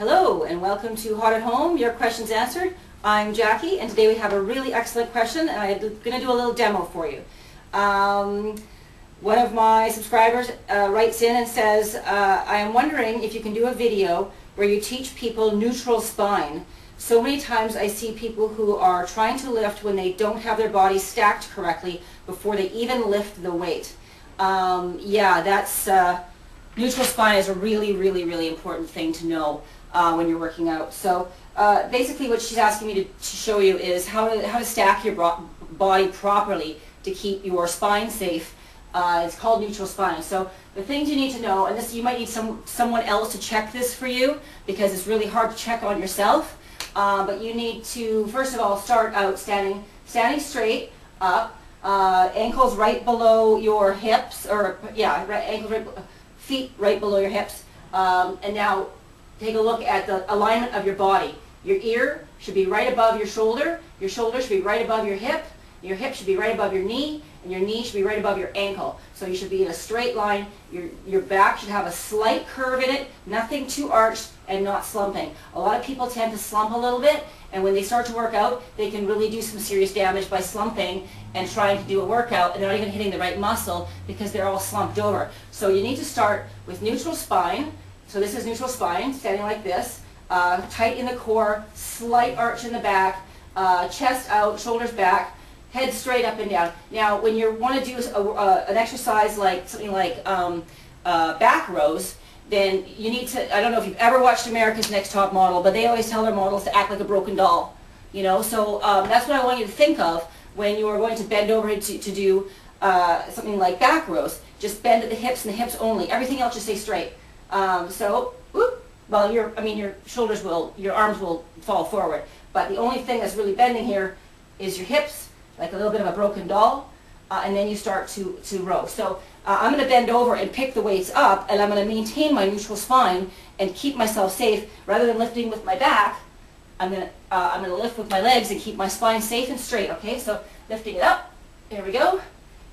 Hello and welcome to Hot at Home, your questions answered. I'm Jackie and today we have a really excellent question and I'm going to do a little demo for you. One of my subscribers writes in and says, I am wondering if you can do a video where you teach people neutral spine. So many times I see people who are trying to lift when they don't have their body stacked correctly before they even lift the weight. Neutral spine is a really important thing to know when you're working out. So basically what she's asking me to show you is how to stack your body properly to keep your spine safe. It's called neutral spine. So the things you need to know, and this you might need someone else to check this for you because it's really hard to check on yourself. But you need to first of all start out standing straight up, ankles right below your hips, feet right below your hips, and now take a look at the alignment of your body. Your ear should be right above your shoulder should be right above your hip should be right above your knee, and your knee should be right above your ankle. So you should be in a straight line. Your back should have a slight curve in it, nothing too arched and not slumping. A lot of people tend to slump a little bit, and when they start to work out, they can really do some serious damage by slumping and trying to do a workout and not even hitting the right muscle because they're all slumped over. So you need to start with neutral spine. So this is neutral spine, standing like this, tight in the core, slight arch in the back, chest out, shoulders back, head straight up and down. Now, when you want to do an exercise like something like back rows, then you need to, I don't know if you've ever watched America's Next Top Model, but they always tell their models to act like a broken doll. You know, so that's what I want you to think of when you are going to bend over to do something like back rows. Just bend at the hips and the hips only. Everything else just stay straight. Your shoulders your arms will fall forward. But the only thing that's really bending here is your hips, like a little bit of a broken doll, and then you start to row. So I'm going to bend over and pick the weights up, and I'm going to maintain my neutral spine and keep myself safe. Rather than lifting with my back, I'm going to lift with my legs and keep my spine safe and straight. Okay, so lifting it up. There we go.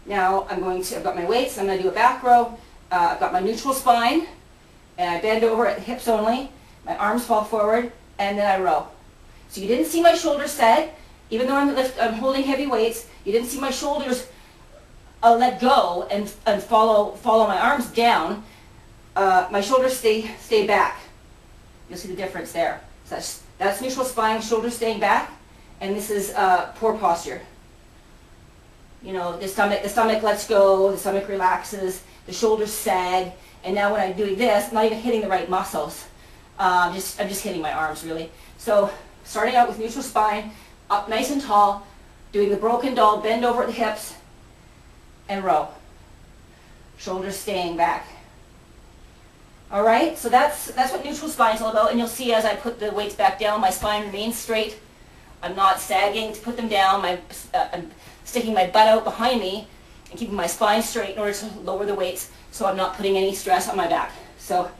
Now I've got my weights. I'm going to do a back row. I've got my neutral spine, and I bend over at hips only. My arms fall forward, and then I row. So you didn't see my shoulders sag. Even though I'm holding heavy weights, you didn't see my shoulders let go and follow my arms down. My shoulders stay back. You'll see the difference there. So that's neutral spine, shoulders staying back, and this is poor posture. You know, the stomach lets go, the stomach relaxes, the shoulders sag, and now when I'm doing this, I'm not even hitting the right muscles. I'm just hitting my arms really. So starting out with neutral spine, up nice and tall, doing the broken doll, bend over at the hips, and row. Shoulders staying back. All right, so that's what neutral spine is all about, and you'll see as I put the weights back down, my spine remains straight. I'm not sagging to put them down. I'm sticking my butt out behind me and keeping my spine straight in order to lower the weights so I'm not putting any stress on my back. So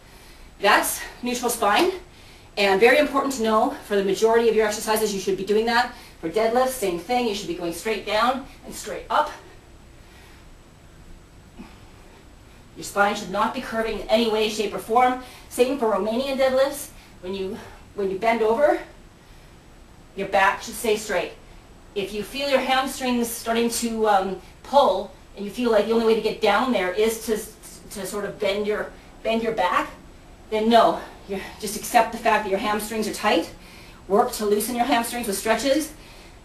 that's neutral spine. And very important to know, for the majority of your exercises, you should be doing that. For deadlifts, same thing. You should be going straight down and straight up. Your spine should not be curving in any way, shape, or form. Same for Romanian deadlifts. When you bend over, your back should stay straight. If you feel your hamstrings starting to pull, and you feel like the only way to get down there is to sort of bend your back, then no. You just accept the fact that your hamstrings are tight. Work to loosen your hamstrings with stretches.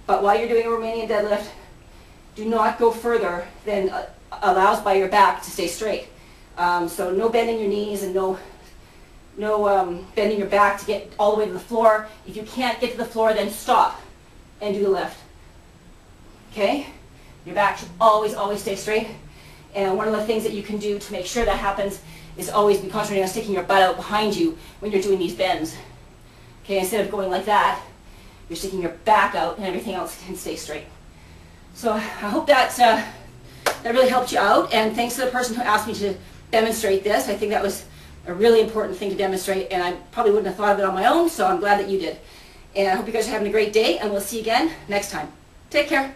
But while you're doing a Romanian deadlift, do not go further than allows by your back to stay straight. So no bending your knees and no bending your back to get all the way to the floor. If you can't get to the floor, then stop and do the lift. Okay? Your back should always stay straight. And one of the things that you can do to make sure that happens is always be concentrating on sticking your butt out behind you when you're doing these bends. Okay, instead of going like that, you're sticking your back out and everything else can stay straight. So I hope that really helped you out, and thanks to the person who asked me to demonstrate this. I think that was a really important thing to demonstrate, and I probably wouldn't have thought of it on my own, so I'm glad that you did. And I hope you guys are having a great day, and we'll see you again next time. Take care.